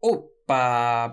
Opa!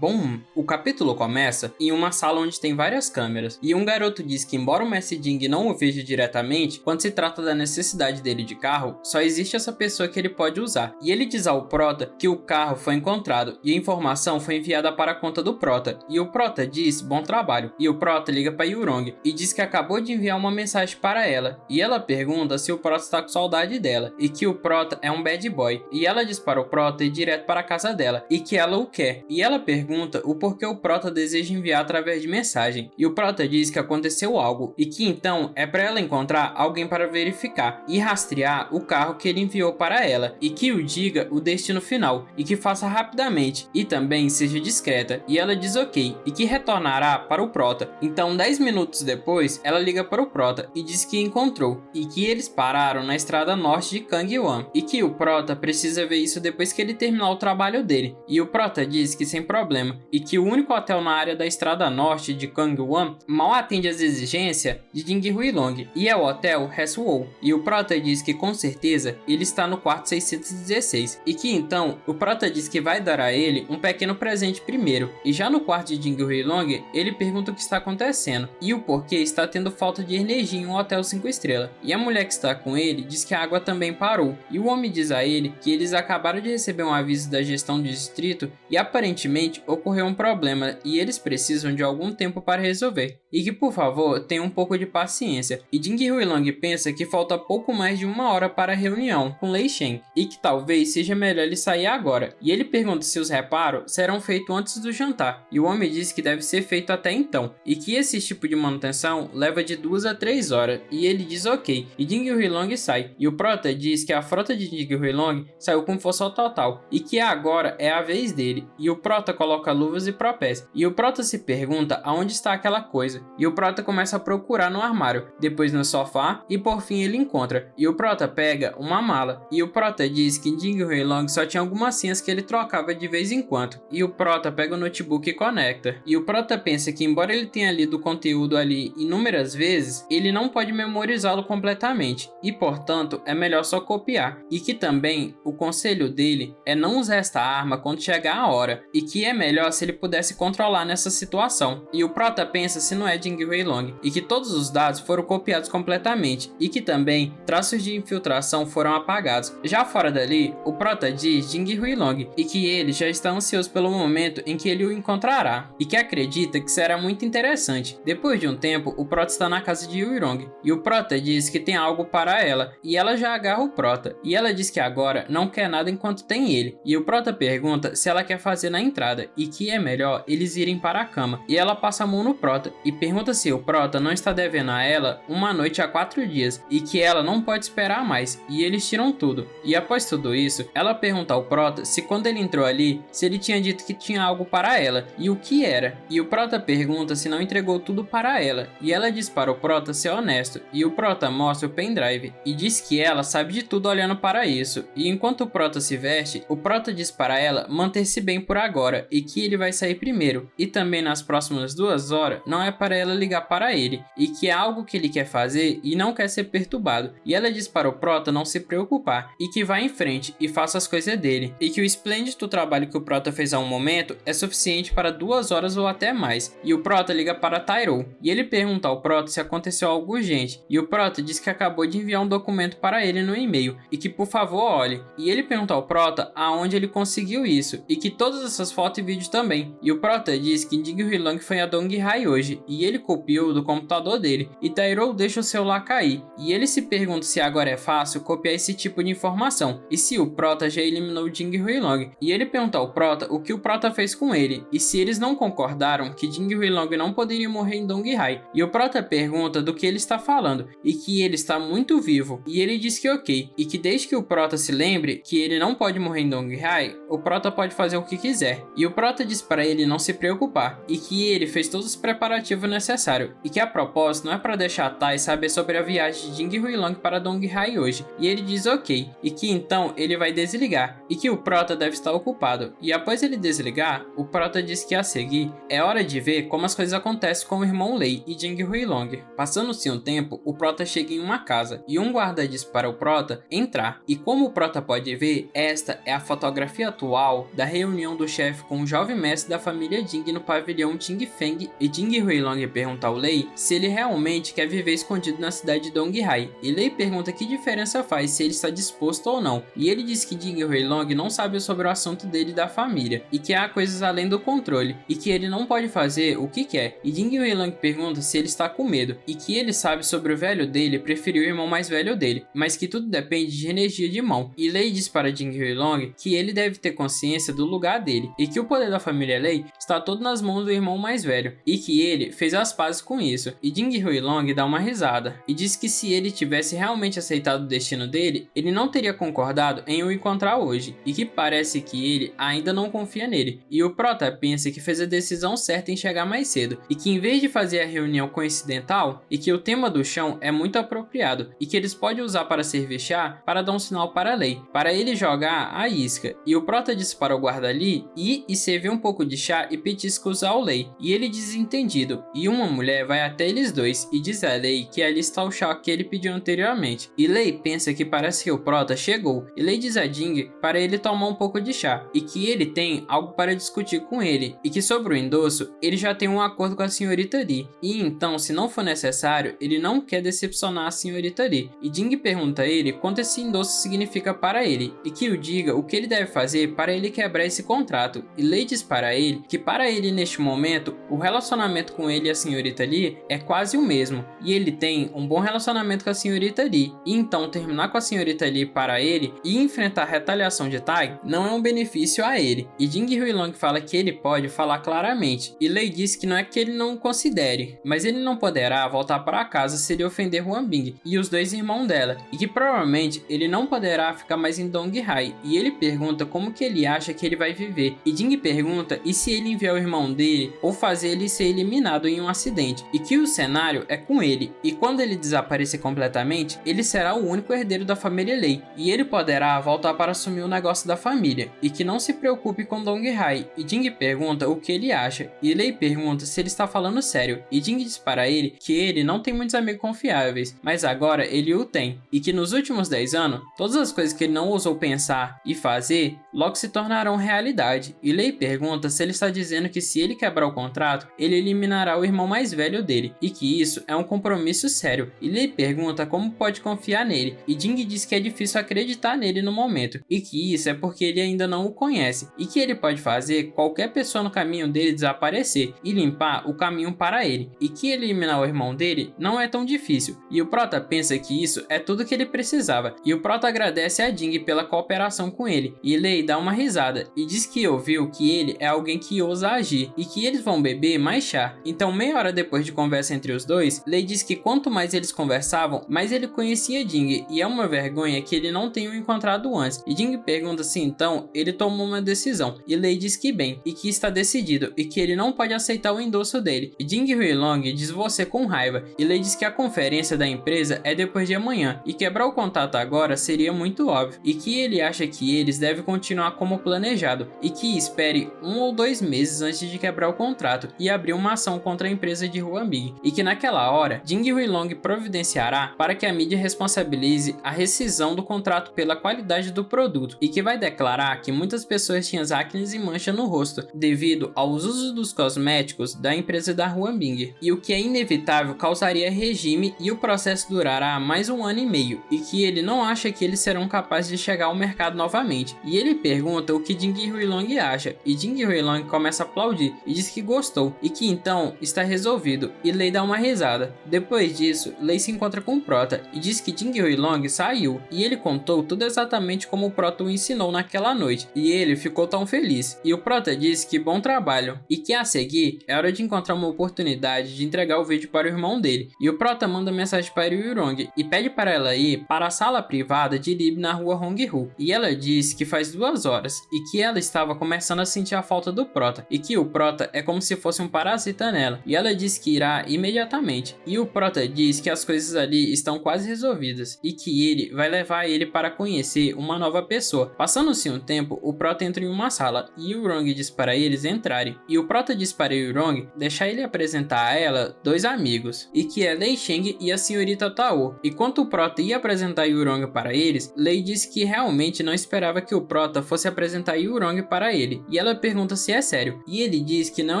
Bom, o capítulo começa em uma sala onde tem várias câmeras, e um garoto diz que embora o Mestre Ding não o veja diretamente, quando se trata da necessidade dele de carro, só existe essa pessoa que ele pode usar. E ele diz ao Prota que o carro foi encontrado, e a informação foi enviada para a conta do Prota, e o Prota diz bom trabalho, e o Prota liga para Yurong, e diz que acabou de enviar uma mensagem para ela, e ela pergunta se o Prota está com saudade dela, e que o Prota é um bad boy, e ela diz para o Prota ir direto para a casa dela, e que ela o quer. E ela pergunta o porquê o Prota deseja enviar através de mensagem, e o Prota diz que aconteceu algo, e que então é para ela encontrar alguém para verificar e rastrear o carro que ele enviou para ela, e que o diga o destino final, e que faça rapidamente, e também seja discreta, e ela diz ok, e que retornará para o Prota. Então 10 minutos depois, ela liga para o Prota e diz que encontrou, e que eles pararam na estrada norte de Kangwon, e que o Prota precisa ver isso depois que ele terminar o trabalho dele, e o Prota diz que sem problema, e que o único hotel na área da estrada norte de Kangwon mal atende às exigências de Ding Huilong, e é o hotel Heswol, e o Prota diz que com certeza ele está no quarto 616, e que então o Prota diz que vai dar a ele um pequeno presente primeiro, e já no quarto de Ding Huilong ele pergunta o que está acontecendo, e o porquê está tendo falta de energia em um hotel 5 estrelas, e a mulher que está com ele diz que a água também parou, e o homem diz a ele que eles acabaram de receber um aviso da gestão do distrito e aparentemente ocorreu um problema e eles precisam de algum tempo para resolver, e que por favor tenham um pouco de paciência. E Ding Huilong pensa que falta pouco mais de uma hora para a reunião com Lei Shen, e que talvez seja melhor ele sair agora, e ele pergunta se os reparos serão feitos antes do jantar, e o homem diz que deve ser feito até então, e que esse tipo de manutenção leva de 2 a 3 horas, e ele diz ok, e Ding Huilong sai, e o Prota diz que a frota de Ding Huilong saiu com força total, e que agora é a vez dele, e o Prota coloca luvas e propés, e o Prota se pergunta aonde está aquela coisa, e o Prota começa a procurar no armário, depois no sofá, e por fim ele encontra, e o Prota pega uma mala, e o Prota diz que Ding Huilong só tinha algumas senhas que ele trocava de vez em quando, e o Prota pega o notebook e conecta, e o Prota pensa que embora ele tenha lido o conteúdo ali inúmeras vezes, ele não pode memorizá-lo completamente, e portanto é melhor só copiar, e que também o conselho dele é não usar esta arma quando chegar a hora, e que é melhor se ele pudesse controlar nessa situação. E o Prota pensa se não é Ding Huilong, e que todos os dados foram copiados completamente, e que também traços de infiltração foram apagados. Já fora dali, o Prota diz Ding Huilong, e que ele já está ansioso pelo momento em que ele o encontrará, e que acredita que será muito interessante. Depois de um tempo, o Prota está na casa de Yurong, e o Prota diz que tem algo para ela, e ela já agarra o Prota, e ela diz que agora não quer nada enquanto tem ele, e o Prota pergunta se ela quer fazer na entrada, e que é melhor eles irem para a cama, e ela passa a mão no Prota, e pergunta se o Prota não está devendo a ela uma noite há 4 dias, e que ela não pode esperar mais, e eles tiram tudo. E após tudo isso, ela pergunta ao Prota se quando ele entrou ali, se ele tinha dito que tinha algo para ela, e o que era, e o Prota pergunta se não entregou tudo para ela, e ela diz para o Prota ser honesto, e o Prota mostra o pendrive, e diz que ela sabe de tudo olhando para isso, e enquanto o Prota se veste, o Prota diz para ela manter-se bem por agora, e que ele vai sair primeiro, e também nas próximas 2 horas não é para ela ligar para ele, e que é algo que ele quer fazer e não quer ser perturbado, e ela diz para o Prota não se preocupar, e que vá em frente e faça as coisas dele, e que o esplêndido trabalho que o Prota fez há um momento é suficiente para 2 horas ou até mais, e o Prota liga para Tyrell, e ele pergunta ao Prota se aconteceu algo urgente, e o Prota diz que acabou de enviar um documento para ele no e-mail, e que por favor olhe, e ele pergunta ao Prota aonde ele conseguiu isso, e que todas essas fotos e vídeos também, e o Prota diz que Ding Huilong foi a Dong Hai hoje, e ele copiou do computador dele, e Tyrell deixa o celular cair, e ele se pergunta se agora é fácil copiar esse tipo de informação, e se o Prota já eliminou Ding Huilong, e ele pergunta ao Prota o que o Prota fez com ele, e se eles não concordaram que Ding Huilong não poderia morrer em Dong Hai, e o Prota pergunta do que ele está falando, e que ele está muito vivo, e ele diz que ok, e que desde que o Prota se lembre que ele não pode morrer em Dong Hai, o Prota pode fazer o que quiser, e o Prota diz para ele não se preocupar, e que ele fez todos os preparativos necessários, e que a propósito não é para deixar Tai saber sobre a viagem de Ding Huilong para Dong Hai hoje, e ele diz ok, e que então ele vai desligar, e que o Prota deve estar ocupado, e após ele desligar, o Prota diz que a seguir é hora de ver como as coisas acontecem com o irmão Lei e Ding Huilong. Passando-se um tempo, o Prota chega em uma casa, e um guarda diz para o Prota entrar, e como o Prota pode ver, esta é a fotografia atual da reunião reunião do chefe com o jovem mestre da família Jing no pavilhão Ting Feng e Jing Huilong pergunta ao Lei se ele realmente quer viver escondido na cidade de Donghai. E Lei pergunta que diferença faz se ele está disposto ou não, e ele diz que Jing Huilong não sabe sobre o assunto dele e da família, e que há coisas além do controle, e que ele não pode fazer o que quer. E Jing Huilong pergunta se ele está com medo, e que ele sabe sobre o velho dele preferir o irmão mais velho dele, mas que tudo depende de energia de mão. E Lei diz para Jing Huilong que ele deve ter consciência do lugar dele, e que o poder da família Lei está todo nas mãos do irmão mais velho, e que ele fez as pazes com isso. E Jing Huilong dá uma risada, e diz que se ele tivesse realmente aceitado o destino dele, ele não teria concordado em o encontrar hoje, e que parece que ele ainda não confia nele. E o Prota pensa que fez a decisão certa em chegar mais cedo, e que em vez de fazer a reunião coincidental, e que o tema do chão é muito apropriado, e que eles podem usar para servir chá para dar um sinal para a Lei, para ele jogar a isca. E o Prota diz para o guarda ali ir e servir um pouco de chá e petiscos ao Lei, e ele desentendido, e uma mulher vai até eles dois e diz a Lei que ali está o chá que ele pediu anteriormente. E Lei pensa que parece que o Prota chegou, e Lei diz a Jing para ele tomar um pouco de chá, e que ele tem algo para discutir com ele, e que sobre o endosso, ele já tem um acordo com a senhorita Lee, e então, se não for necessário, ele não quer decepcionar a senhorita Lee. E Jing pergunta a ele quanto esse endosso significa para ele, e que o diga o que ele deve fazer para ele quebrar esse contrato. E Lei diz para ele que para ele neste momento, o relacionamento com ele e a senhorita Lee é quase o mesmo, e ele tem um bom relacionamento com a senhorita Lee, e então terminar com a senhorita Lee para ele e enfrentar a retaliação de Tai não é um benefício a ele. E Jing Huilong fala que ele pode falar claramente, e Lei diz que não é que ele não considere, mas ele não poderá voltar para casa se ele ofender Huambing e os dois irmãos dela, e que provavelmente ele não poderá ficar mais em Donghai. E ele pergunta como que ele acha que ele vai viver, e Jing pergunta e se ele enviar o irmão dele ou fazer ele ser eliminado em um acidente, e que o cenário é com ele, e quando ele desaparecer completamente, ele será o único herdeiro da família Lei, e ele poderá voltar para assumir o negócio da família, e que não se preocupe com Donghai. E Jing pergunta o que ele acha, e Lei pergunta se ele está falando sério, e Jing diz para ele que ele não tem muitos amigos confiáveis, mas agora ele o tem, e que nos últimos 10 anos, todas as coisas que ele não ousou pensar e fazer, logo se tornarão realidade. E Lei pergunta se ele está dizendo que se ele quebrar o contrato, ele eliminará o irmão mais velho dele, e que isso é um compromisso sério. E Lei pergunta como pode confiar nele, e Jing diz que é difícil acreditar nele no momento, e que isso é porque ele ainda não o conhece, e que ele pode fazer qualquer pessoa no caminho dele desaparecer e limpar o caminho para ele, e que eliminar o irmão dele não é tão difícil. E o Prota pensa que isso é tudo que ele precisava, e o Prota agradece a Jing pela cooperação com ele, e Lei dá uma risada e diz que ouviu que ele é alguém que ousa agir, e que eles vão beber mais chá. Então, meia hora depois de conversa entre os dois, Lei diz que quanto mais eles conversavam, mais ele conhecia Jing, e é uma vergonha que ele não tenha o encontrado antes. E Jing pergunta se então ele tomou uma decisão, e Lei diz que bem, e que está decidido, e que ele não pode aceitar o endosso dele. E Jing Huilong diz você com raiva, e Lei diz que a conferência da empresa é depois de amanhã, e quebrar o contato agora seria muito óbvio, e que ele acha que eles devem continuar como planejado, e que espere 1 ou 2 meses antes de quebrar o contrato e abrir uma ação contra a empresa de Huambing, e que naquela hora Jing Huilong providenciará para que a mídia responsabilize a rescisão do contrato pela qualidade do produto, e que vai declarar que muitas pessoas tinham acne e mancha no rosto devido aos usos dos cosméticos da empresa da Huambing, e o que é inevitável causaria regime e o processo durará mais 1 ano e meio, e que ele não acha que eles serão capazes de chegar ao mercado novamente. E ele pergunta o que Jing Huilong acha, e Jing Huilong começa a aplaudir e diz que gostou, e que então está resolvido, e Lei dá uma risada. Depois disso, Lei se encontra com o Prota e diz que Jing Huilong saiu, e ele contou tudo exatamente como o Prota o ensinou naquela noite, e ele ficou tão feliz. E o Prota diz que bom trabalho, e que a seguir é hora de encontrar uma oportunidade de entregar o vídeo para o irmão dele. E o Prota manda mensagem para Yurong e pede para ela ir para a sala privada de Lib na rua Honghu, e ela diz que faz 2 horas e que ela estava começando a sentir a falta do Prota, e que o Prota é como se fosse um parasita nela, e ela diz que irá imediatamente. E o Prota diz que as coisas ali estão quase resolvidas, e que ele vai levar ele para conhecer uma nova pessoa. Passando-se um tempo, o Prota entra em uma sala, e Yurong diz para eles entrarem, e o Prota diz para Yurong deixar ele apresentar a ela 2 amigos, e que é Lei Sheng e a senhorita Tao. E quando o Prota ia apresentar Yurong para eles, Lei disse que realmente não esperava que o Prota fosse apresentar Yurong para ele, e ela pergunta se é sério, e ele diz que não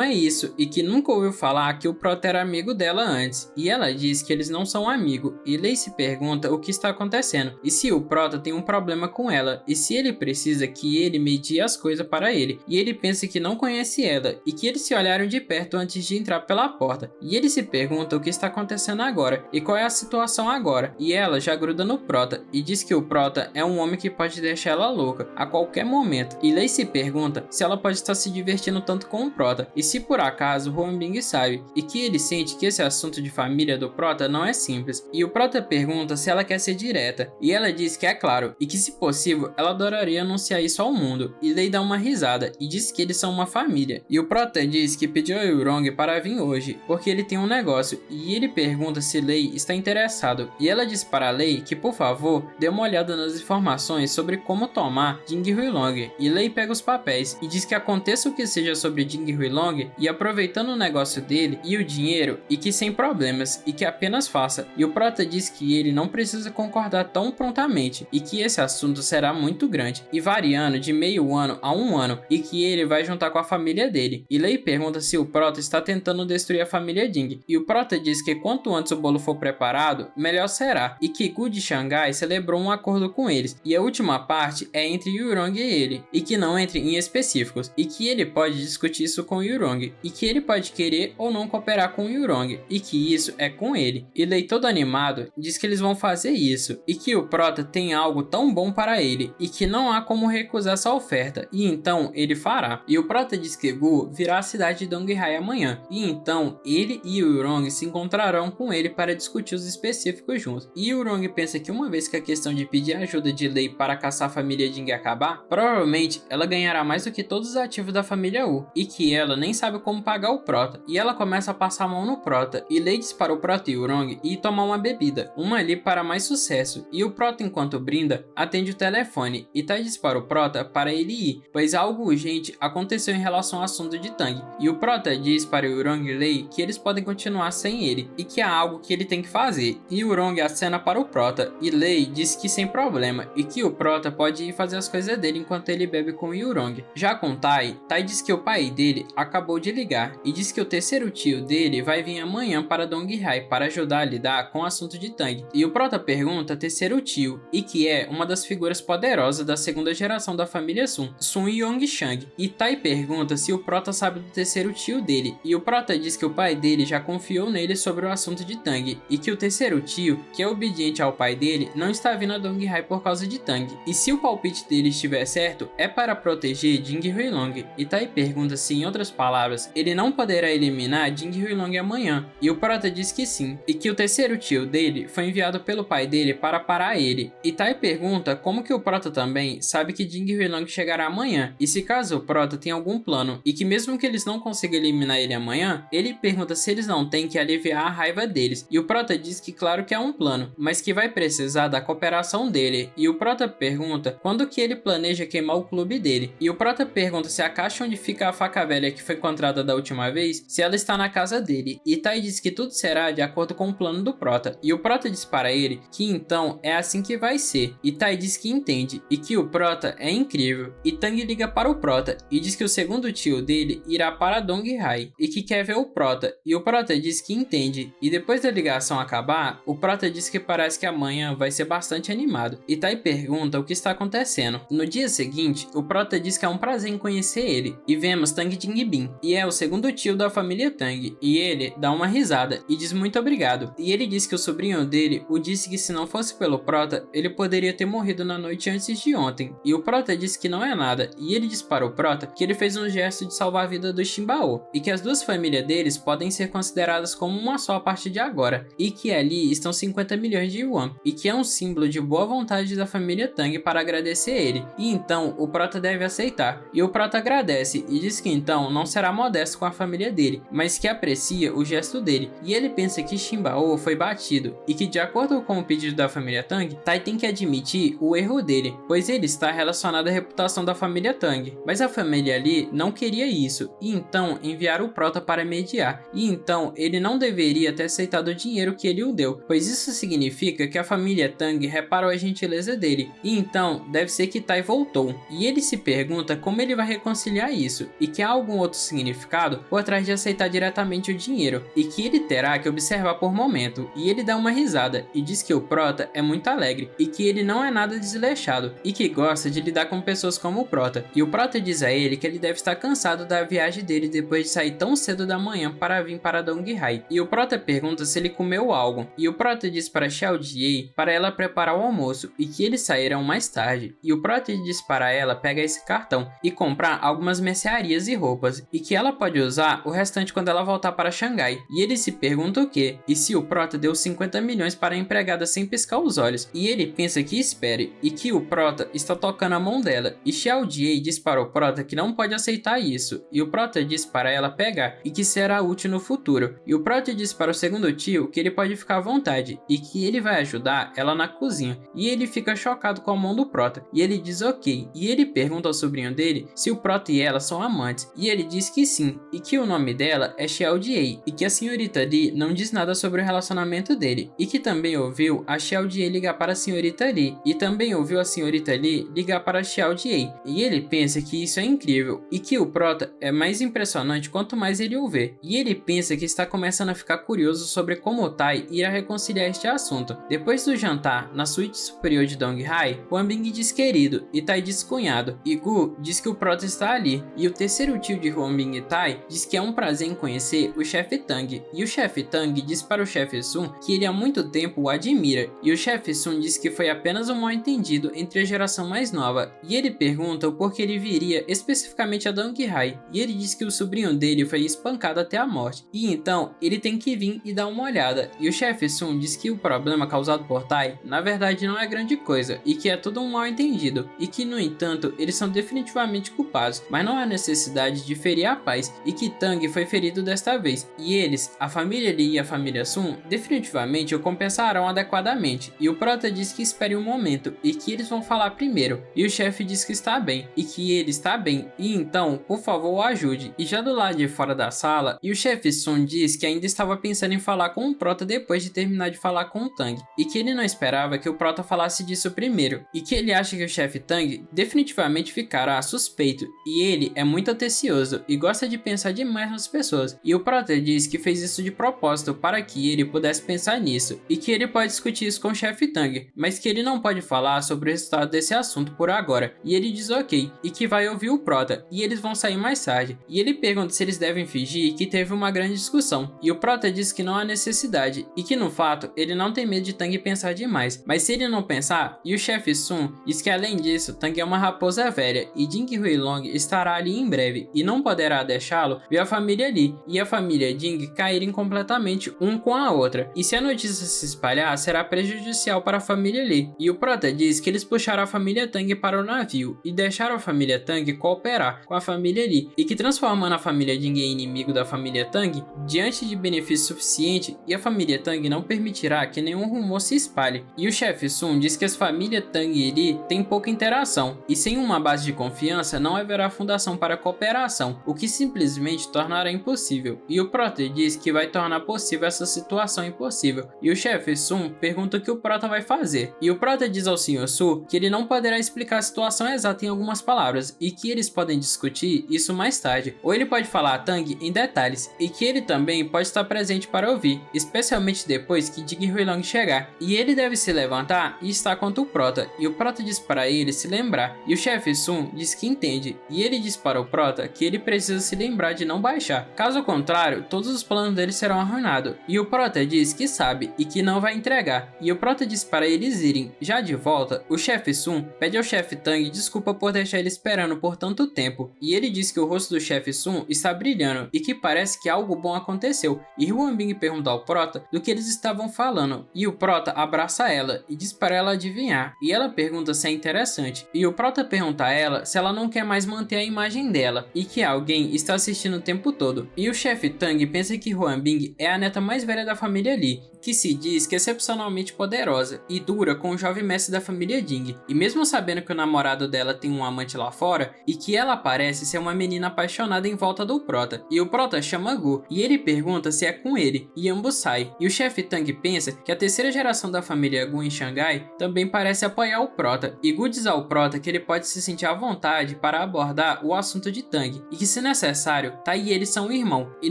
é isso e que nunca ouviu falar que o Prota era amigo dela antes, e ela diz que eles não são amigos, e Lacey pergunta o que está acontecendo, e se o Prota tem um problema com ela, e se ele precisa que ele medie as coisas para ele, e ele pensa que não conhece ela, e que eles se olharam de perto antes de entrar pela porta, e ele se pergunta o que está acontecendo agora, e qual é a situação agora, e ela já gruda no Prota, e diz que o Prota é um homem que pode deixar ela louca, a qualquer momento, e Lacey pergunta se ela pode estar se divertindo tanto com o Prota, e se por acaso Huambing sabe, e que ele sente que esse assunto de família do Prota não é simples, e o Prota pergunta se ela quer ser direta, e ela diz que é claro, e que se possível ela adoraria anunciar isso ao mundo, e Lei dá uma risada, e diz que eles são uma família, e o Prota diz que pediu a Yurong para vir hoje, porque ele tem um negócio, e ele pergunta se Lei está interessado, e ela diz para Lei que por favor, dê uma olhada nas informações sobre como tomar Jing Huilong, e Lei pega os papéis, e diz que aconteça o que seja sobre Jing Huilong, e aproveitando o negócio dele, e o dinheiro, e que sem problemas, e que apenas faça, e o Prota diz que ele não precisa concordar tão prontamente, e que esse assunto será muito grande, e variando de meio ano a um ano, e que ele vai juntar com a família dele, e Lei pergunta se o Prota está tentando destruir a família Jing, e o Prota diz que quanto antes o bolo for preparado, melhor será, e que Gu de Xangai celebrou um acordo com eles, e a última parte é entre Yurong e ele, e que não entre em específicos, e que ele pode discutir isso com Yurong, e que ele pode querer ou não cooperar com Yurong, e que isso é com ele, e Lei todo animado diz que eles vão fazer isso, e que o Prota tem algo tão bom para ele, e que não há como recusar essa oferta, e então ele fará, e o Prota diz que Gu virá à cidade de Donghai amanhã, e então ele e Yurong se encontrarão com ele para discutir os específicos juntos, e Yurong pensa que uma vez que a questão de pedir ajuda de Lei para caçar a família Jing acabar, provavelmente ela ganhará mais do que todos os ativos da família Wu, e que ela nem sabe como pagar o Prota, e ela começa a passar a mão no Prota, e Lei diz para o Prota e Yurong ir tomar uma bebida, uma ali para mais sucesso, e o Prota enquanto brinda, atende o telefone, e Tai diz para o Prota para ele ir, pois algo urgente aconteceu em relação ao assunto de Tang, e o Prota diz para Yurong e Lei que eles podem continuar sem ele, e que há algo que ele tem que fazer, e Yurong acena para o Prota, e Lei diz que sem problema, e que o Prota pode ir fazer as coisas dele enquanto ele bebe com Yurong. Já com Tai diz que o pai dele acabou de ligar, e diz que o terceiro tio dele vai vir amanhã para Donghai para ajudar a lidar com o assunto de Tang, e o Prota pergunta terceiro tio, e que é uma das figuras poderosas da segunda geração da família Sun Yongshang, e Tai pergunta se o Prota sabe do terceiro tio dele, e o Prota diz que o pai dele já confiou nele sobre o assunto de Tang, e que o terceiro tio, que é obediente ao pai dele, não está vindo a Donghai por causa de Tang, e se o palpite dele estiver certo, é para proteger Jing Huilong, e Tai pergunta se, em outras palavras, ele não poderá eliminar Jing Huilong amanhã, e o Prota diz que sim, e que o terceiro tio dele foi enviado pelo pai dele para parar ele, e Tai pergunta como que o Prota também sabe que Jing Huilong chegará amanhã, e se caso o Prota tem algum plano, e que mesmo que eles não consigam eliminar ele amanhã, ele pergunta se eles não têm que aliviar a raiva deles, e o Prota diz que claro que é um plano, mas que vai precisar da cooperação dele, e o Prota pergunta quando que ele planeja queimar o clube dele, e o Prota pergunta se a caixa onde fica a faca velha que foi encontrada da última vez, se ela está na casa dele, e Tai diz que tudo será de acordo com o plano do Prota, e o Prota diz para ele que então é assim que vai ser, e Tai diz que entende, e que o Prota é incrível, e Tang liga para o Prota, e diz que o segundo tio dele irá para Donghai, e que quer ver o Prota, e o Prota diz que entende, e depois da ligação acabar, o Prota diz que parece que amanhã vai ser bastante animado, e Tai pergunta o que está acontecendo. No dia seguinte, o Prota diz que é um prazer em conhecer ele, e vemos Tang Jingbin, e é o segundo tio da família Tang, e ele dá uma risada, e diz muito obrigado, e ele diz que o sobrinho dele o disse que se não fosse pelo Prota, ele poderia ter morrido na noite antes de ontem, e o Prota diz que não é nada, e ele diz para o Prota que ele fez um gesto de salvar a vida do Shinbao, e que as duas famílias deles podem ser consideradas como uma só a partir de agora, e que ali estão 50 milhões de yuan, e que é um símbolo de boa vontade da família Tang para agradecer ele, e então o Prota deve aceitar, e o Prota agradece e diz que então não será modesto com a família dele, mas que aprecia o gesto dele, e ele pensa que Shinbao foi batido, e que de acordo com o pedido da família Tang, Tai tem que admitir o erro dele, pois ele está relacionado à reputação da família Tang, mas a família ali não queria isso, e então enviaram o Prota para mediar, e então ele não deveria ter aceitado o dinheiro que ele o deu, pois isso significa que a família Tang reparou a gentileza dele, e então deve ser que Tai voltou, e ele se pergunta pergunta como ele vai reconciliar isso, e que há algum outro significado por trás de aceitar diretamente o dinheiro, e que ele terá que observar por momento, e ele dá uma risada, e diz que o Prota é muito alegre, e que ele não é nada desleixado, e que gosta de lidar com pessoas como o Prota, e o Prota diz a ele que ele deve estar cansado da viagem dele depois de sair tão cedo da manhã para vir para Donghai, e o Prota pergunta se ele comeu algo, e o Prota diz para Xiao Jie para ela preparar o almoço, e que eles sairão mais tarde, e o Prota diz para ela pegar esse cartão e comprar algumas mercearias e roupas, e que ela pode usar o restante quando ela voltar para Xangai, e ele se pergunta o que, e se o Prota deu 50 milhões para a empregada sem piscar os olhos, e ele pensa que espere, e que o Prota está tocando a mão dela, e Xiao Jie diz para o Prota que não pode aceitar isso, e o Prota diz para ela pegar, e que será útil no futuro, e o Prota diz para o segundo tio que ele pode ficar à vontade, e que ele vai ajudar ela na cozinha, e ele fica chocado com a mão do Prota, e ele diz ok, e ele pergunta ao sobrinho dele se o Prota e ela são amantes, e ele diz que sim, e que o nome dela é Xiao Jie, e que a senhorita Li não diz nada sobre o relacionamento dele, e que também ouviu a Xiao Jie ligar para a senhorita Li, e também ouviu a senhorita Li ligar para Xiao Jie, e ele pensa que isso é incrível, e que o Prota é mais impressionante quanto mais ele o vê, e ele pensa que está começando a ficar curioso sobre como Tai irá reconciliar este assunto. Depois do jantar, na suíte superior de Donghai, Huan Bing diz querido, e Tai diz cunhado, e Gu diz que o Prota está ali, e o terceiro tio de Huan Bing e Tai diz que é um prazer em conhecer o chefe Tang, e o chefe Tang diz para o chefe Sun que ele há muito tempo o admira, e o chefe Sun diz que foi apenas um mal-entendido entre a geração mais nova, e ele pergunta o porquê ele viria especificamente a Donghai, e ele diz que o sobrinho dele foi espancado até a morte, e então ele tem que vir e dar uma olhada, e o chefe Sun diz que o problema causado por Tai na verdade não é grande coisa, e que é tudo um mal-entendido, e que no entanto eles são definitivamente culpados, mas não há necessidade de ferir a paz, e que Tang foi ferido desta vez, e eles, a família Li e a família Sun, definitivamente o compensarão adequadamente, e o Prota diz que espere um momento, e que eles vão falar primeiro, e o chefe diz que está bem, e que ele está bem, e então, por favor, o ajude, e já do lado de fora da sala, e o chefe Sun diz que ainda estava pensando em falar com o Prota depois de terminar de falar com o Tang, e que ele não esperava que o Prota falasse disso primeiro, e que ele acha que o chefe Tang definitivamente ficará suspeito, e ele é muito atencioso e gosta de pensar demais nas pessoas, e o Prota diz que fez isso de propósito para que ele pudesse pensar nisso, e que ele pode discutir isso com o chefe Tang, mas que ele não pode falar sobre o resultado desse assunto por agora, e ele diz ok, e que vai ouvir o Prota, e eles vão sair mais tarde, e ele pergunta se eles devem fingir que teve uma grande discussão, e o Prota diz que não há necessidade, e que no fato ele não tem medo de Tang pensar demais, mas se ele não pensar, e o chefe Sun diz que além disso, Tang é uma raposa velha, e Jing Huilong estará ali em breve, e não poderá deixá-lo ver a família Li, e a família Jing caírem completamente um com a outra, e se a notícia se espalhar, será prejudicial para a família Li, e o Prota diz que eles puxaram a família Tang para o navio, e deixaram a família Tang cooperar com a família Li, e que transformando a família Jing em inimigo da família Tang, diante de benefício suficiente, e a família Tang não permitirá que nenhum rumor se espalhe, e o chefe Sun diz que as famílias Tang e Li têm pouca interação, e sem uma base de confiança não haverá fundação para cooperação, o que simplesmente tornará impossível, e o Prota diz que vai tornar possível essa situação impossível, e o chefe Sun pergunta o que o Prota vai fazer, e o Prota diz ao Sr. Su que ele não poderá explicar a situação exata em algumas palavras, e que eles podem discutir isso mais tarde, ou ele pode falar a Tang em detalhes, e que ele também pode estar presente para ouvir, especialmente depois que Jing Huilong chegar, e ele deve se levantar e estar contra o Prota, e o Prota diz para ele se lembrar, e o chefe Sun diz que entende, e ele diz para o Prota que ele precisa se lembrar de não baixar, caso contrário, todos os planos dele serão arruinados, e o Prota diz que sabe e que não vai entregar, e o Prota diz para eles irem. Já de volta, o chefe Sun pede ao chefe Tang desculpa por deixar ele esperando por tanto tempo, e ele diz que o rosto do chefe Sun está brilhando e que parece que algo bom aconteceu, e Huan Bing pergunta ao Prota do que eles estavam falando, e o Prota abraça ela e diz para ela adivinhar, e ela pergunta se é interessante, e o Prota pergunta a ela se ela não quer mais manter a imagem dela, e que alguém está assistindo o tempo todo, e o chefe Tang pensa que Huan Bing é a neta mais velha da família Li, que se diz que é excepcionalmente poderosa, e dura com o jovem mestre da família Jing, e mesmo sabendo que o namorado dela tem um amante lá fora, e que ela parece ser uma menina apaixonada em volta do Prota, e o Prota chama Gu, e ele pergunta se é com ele, e ambos saem, e o chefe Tang pensa que a terceira geração da família Gu em Xangai também parece apoiar o Prota, e Gu diz ao Prota que ele pode se sentir à vontade para abordar o assunto de Tang, e que se necessário, Tai e ele são irmão, e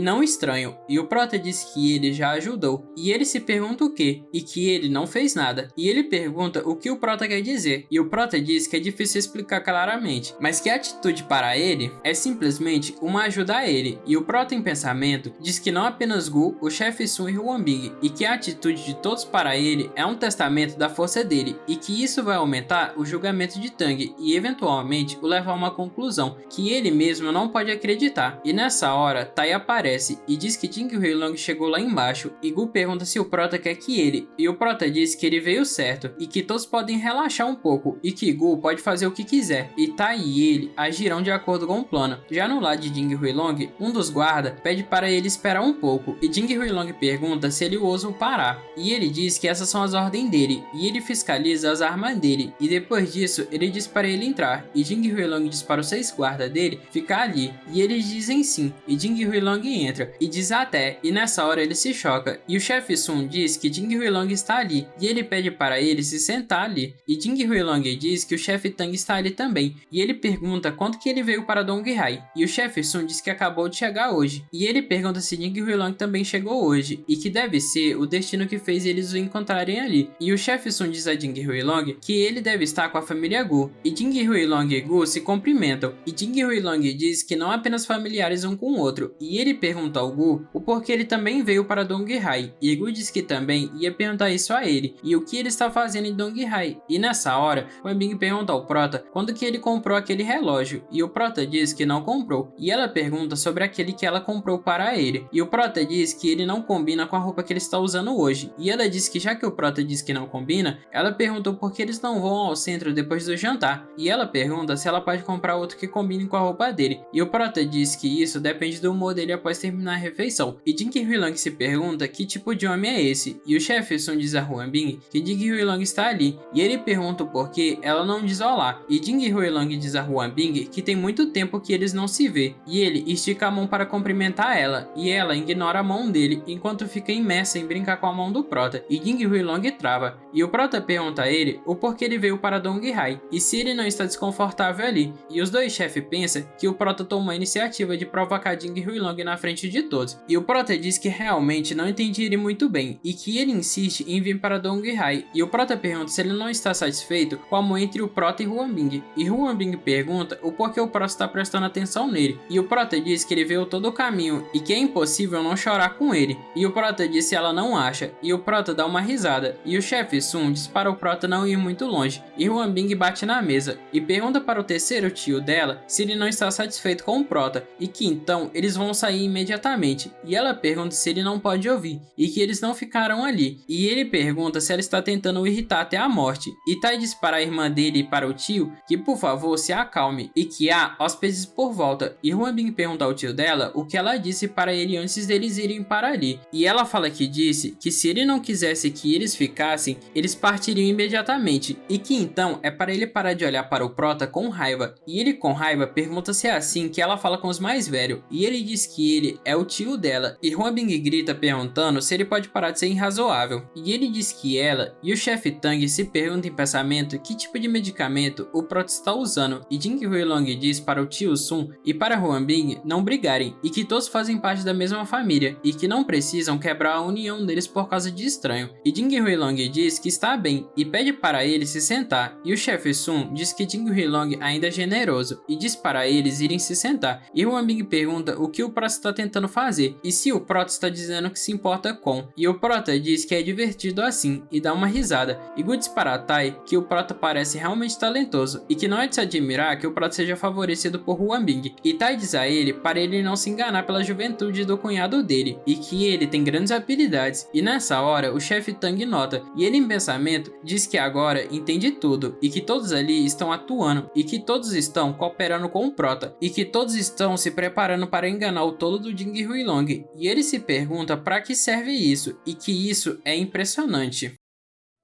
não estranho, e o prota diz que ele já ajudou, e ele se pergunta o que, e que ele não fez nada, e ele pergunta o que o prota quer dizer, e o prota diz que é difícil explicar claramente, mas que a atitude para ele é simplesmente uma ajuda a ele, e o prota em pensamento diz que não apenas Gu, o chefe Sun e Huan Bing, e que a atitude de todos para ele é um testamento da força dele, e que isso vai aumentar o julgamento de Tang e eventualmente o levar a uma conclusão que ele mesmo não pode acreditar. E nessa hora, Tai aparece e diz que Jing Huilong chegou lá embaixo, e Gu pergunta se o prota quer que ele, e o prota diz que ele veio certo e que todos podem relaxar um pouco e que Gu pode fazer o que quiser, e Tai e ele agirão de acordo com o plano. Já no lado de Jing Huilong, um dos guardas pede para ele esperar um pouco, e Jing Huilong pergunta se ele ousa parar, e ele diz que essas são as ordens dele, e ele fiscaliza as armas dele, e depois disso ele diz para ele entrar, e Jing Huilong diz para os 6 guardas dele ficar ali, e eles dizem sim, e Jing Huilong entra, e diz até, e nessa hora ele se choca, e o chefe Sun diz que Jing Huilong está ali, e ele pede para ele se sentar ali, e Jing Huilong diz que o chefe Tang está ali também, e ele pergunta quando que ele veio para Donghai, e o chefe Sun diz que acabou de chegar hoje, e ele pergunta se Jing Huilong também chegou hoje, e que deve ser o destino que fez eles o encontrarem ali, e o chefe Sun diz a Jing Huilong que ele deve estar com a família Gu, e Jing Huilong e Gu se cumprimentam, e Jing Huilong diz que não apenas familiares um com o outro, e ele pergunta ao Gu o porquê ele também veio para Donghai, e Gu diz que também ia perguntar isso a ele, e o que ele está fazendo em Donghai, e nessa hora, Huan Bing pergunta ao prota quando que ele comprou aquele relógio, e o prota diz que não comprou, e ela pergunta sobre aquele que ela comprou para ele, e o prota diz que ele não combina com a roupa que ele está usando hoje, e ela diz que já que o prota diz que não combina, ela perguntou por que eles não vão ao centro depois do jantar, e ela pergunta se ela pode comprar outro que combine com a roupa dele, e o prota diz que isso depende do humor dele após terminar a refeição, e Jing Huilong se pergunta que tipo de homem é esse, e o chefe Sun diz a Huan Bing que Jing Huilong está ali, e ele pergunta o porquê ela não diz olá, e Jing Huilong diz a Huan Bing que tem muito tempo que eles não se vê, e ele estica a mão para cumprimentar ela, e ela ignora a mão dele enquanto fica imersa em brincar com a mão do prota, e Jing Huilong trava, e o prota pergunta a ele o porquê ele veio para Donghai, e se ele não está desconfortável ali, e os dois chefes pensam que o prota tomou a iniciativa de provocar Jing Huilong na frente de todos, e o prota diz que realmente não entendi ele muito bem, e que ele insiste em vir para Donghai, e o prota pergunta se ele não está satisfeito com o amor entre o prota e Huan Bing, e Huan Bing pergunta o porquê o prota está prestando atenção nele, e o prota diz que ele veio todo o caminho, e que é impossível não chorar com ele, e o prota diz se ela não acha, e o prota dá uma risada, e o chefe Sun diz para o prota não ir muito longe, e Huan Bing bate na mesa, e pergunta para o terceiro tio dela se ele não está satisfeito com o prota, e que então eles vão sair imediatamente, e ela pergunta se ele não pode ouvir, e que eles não ficarão ali, e ele pergunta se ela está tentando o irritar até a morte, e Tai diz para a irmã dele e para o tio que por favor se acalme, e que há hóspedes por volta, e Huan Bing pergunta ao tio dela o que ela disse para ele antes deles irem para ali, e ela fala que disse que se ele não quisesse que eles ficassem, eles partiriam imediatamente, e que então é para ele parar de olhar para o prota com raiva, e ele com raiva pergunta se é assim que ela fala com os mais velhos, e ele diz que ele é o tio dela, e Huan Bing grita perguntando se ele pode parar de ser irrazoável, e ele diz que ela e o chefe Tang se perguntam em pensamento que tipo de medicamento o prota está usando, e Jing Huilong diz para o tio Sun e para Huan Bing não brigarem, e que todos fazem parte da mesma família, e que não precisam quebrar a união deles por causa de estranho, e Jing Huilong diz que está bem, e pede para ele se sentar, e o chefe Sun diz que Jing Huilong ainda é generoso, e diz para eles irem se sentar, e Huan Bing pergunta o que o prota está tentando fazer, e se o prota está dizendo que se importa com, e o prota diz que é divertido assim, e dá uma risada, e Gu diz para Tai que o prota parece realmente talentoso, e que não é de se admirar que o prota seja favorecido por Huan Bing, e Tai diz a ele para ele não se enganar pela juventude do cunhado dele, e que ele tem grandes habilidades, e nessa hora o chefe Tang nota, e ele em pensamento diz que agora entende tudo, e que todos ali estão atuando, e que todos estão cooperando com o prota, e que todos estão se preparando para enganar o tolo do Jing Huilong, e ele se pergunta para que serve isso, e que isso é impressionante.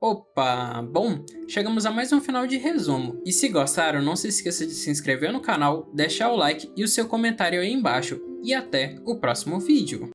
Opa, bom, chegamos a mais um final de resumo, e se gostaram não se esqueça de se inscrever no canal, deixar o like e o seu comentário aí embaixo, e até o próximo vídeo.